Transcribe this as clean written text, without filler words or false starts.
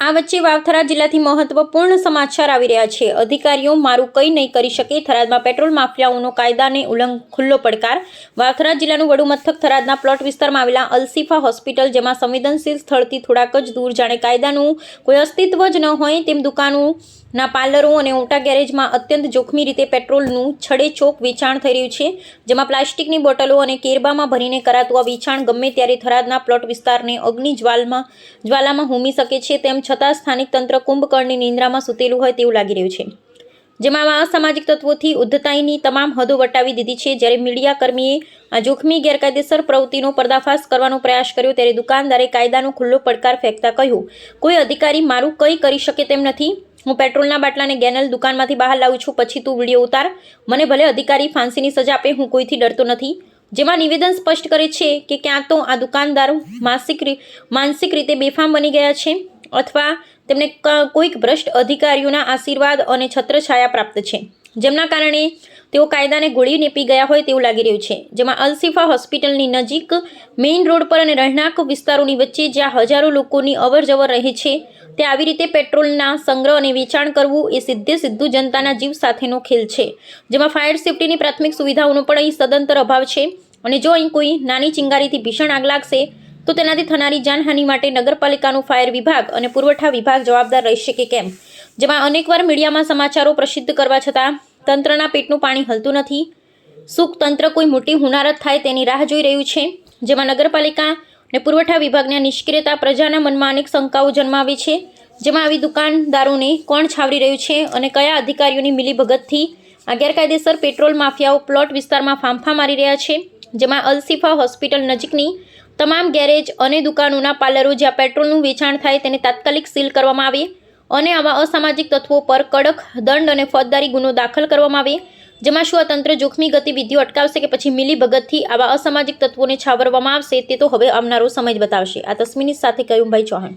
આ વચ્ચે વાવથરા જિલ્લાથી મહત્વપૂર્ણ સમાચાર આવી રહ્યા છે। અધિકારીઓ મારું કંઈ નહીં કરી શકે, થરાદમાં પેટ્રોલ માફિયાઓનો કાયદાને ખુલ્લો પડકાર। વાવથરા જિલ્લાનું વડુ મથક થરાદના પ્લોટ વિસ્તારમાં આવેલા અલશિફા હોસ્પિટલ, જેમાં સંવેદનશીલ સ્થળથી થોડાક જ દૂર જાણે કાયદાનું કોઈ અસ્તિત્વ જ ન હોય તેમ દુકાનોના પાર્લરો અને મોટા ગેરેજમાં અત્યંત જોખમી રીતે પેટ્રોલનું છડેચોક વેચાણ થઈ રહ્યું છે, જેમાં પ્લાસ્ટિકની બોટલો અને કેરબામાં ભરીને કરાતું આ વેચાણ ગમે ત્યારે થરાદના પ્લોટ વિસ્તારને અગ્નિ જ્વાલામાં હોમી શકે છે। તેમ છતાં સ્થાનિક તંત્ર કુંભકર્ણની નિંદ્રામાં સૂતેલું હોય તેવું લાગી રહ્યું છે, જેમાં અસામાજિક તત્વોથી ઉદ્ધતાઈની તમામ હદો વટાવી દીધી છે। જ્યારે મીડિયા કર્મીએ આ જોખમી ગેરકાયદેસર પ્રવૃત્તિનો પર્દાફાશ કરવાનો પ્રયાસ કર્યો ત્યારે દુકાનદારે કાયદાનો ખુલ્લો પડકાર ફેંકતા કહ્યું, કોઈ અધિકારી મારું કંઈ કરી શકે તેમ નથી। હું પેટ્રોલના બાટલાને ગેનલ દુકાનમાંથી બહાર લાવું છું, પછી તું વિડીયો ઉતાર, મને ભલે અધિકારી ફાંસીની સજા આપે, હું કોઈથી ડરતો નથી। જેમાં નિવેદન સ્પષ્ટ કરે છે કે ક્યાં તો આ દુકાનદારો માનસિક રીતે બેફામ બની ગયા છે અથવા તેમને કોઈક ભ્રષ્ટ અધિકારીઓના આશીર્વાદ અને છત્રછાયા પ્રાપ્ત છે, જેમના કારણે તેઓ કાયદાને ગોળી નેપી ગયા હોય તેવું લાગી રહ્યું છે। જેમાં અલશિફા હોસ્પિટલની નજીક મેઇન રોડ પર અને રહેણાંક વિસ્તારોની વચ્ચે જ્યાં હજારો લોકોની અવરજવર રહે છે, તે આવી રીતે પેટ્રોલના સંગ્રહ અને વેચાણ કરવું એ સીધું જનતાના જીવ સાથેનો ખેલ છે, જેમાં ફાયર સેફટીની પ્રાથમિક સુવિધાઓનો પણ અહીં સદંતર અભાવ છે। અને જો અહીં કોઈ નાની ચિંગારીથી ભીષણ આગ લાગશે તો તેનાથી થનારી જાનહાનિ માટે નગરપાલિકાનું ફાયર વિભાગ અને પુરવઠા વિભાગ જવાબદાર રહેશે કે કેમ? જેમાં અનેકવાર મીડિયામાં સમાચારો પ્રસિદ્ધ કરવા છતાં તંત્રના પેટનું પાણી હલતું નથી। શું તંત્ર કોઈ મોટી હુનારત થાય તેની રાહ જોઈ રહ્યું છે? જેમાં નગરપાલિકા અને પુરવઠા વિભાગની નિષ્ક્રિયતા પ્રજાના મનમાં અનેક શંકાઓ જન્માવે છે। જેમાં આવી દુકાનદારોને કોણ છાવરી રહ્યું છે અને કયા અધિકારીઓની મિલીભગતથી આ ગેરકાયદેસર પેટ્રોલ માફિયાઓ પ્લોટ વિસ્તારમાં ફાંફા મારી રહ્યા છે? જેમાં અલશિફા હોસ્પિટલ નજીકની તમામ ગેરેજ અને દુકાનોના પાર્લરો જ્યાં પેટ્રોલનું વેચાણ થાય તેને તાત્કાલિક સીલ કરવામાં આવે અને આવા અસામાજિક તત્વો પર કડક દંડ અને ફોજદારી ગુનો દાખલ કરવામાં આવે। જેમાં શું આ તંત્ર જોખમી ગતિવિધિઓ અટકાવશે કે પછી મિલીભગતથી આવા અસામાજિક તત્વોને છાવરવામાં આવશે, તે તો હવે આવનારો સમય જ બતાવશે। આ તસમીરની સાથે કયુમભાઈ ચૌહાણ।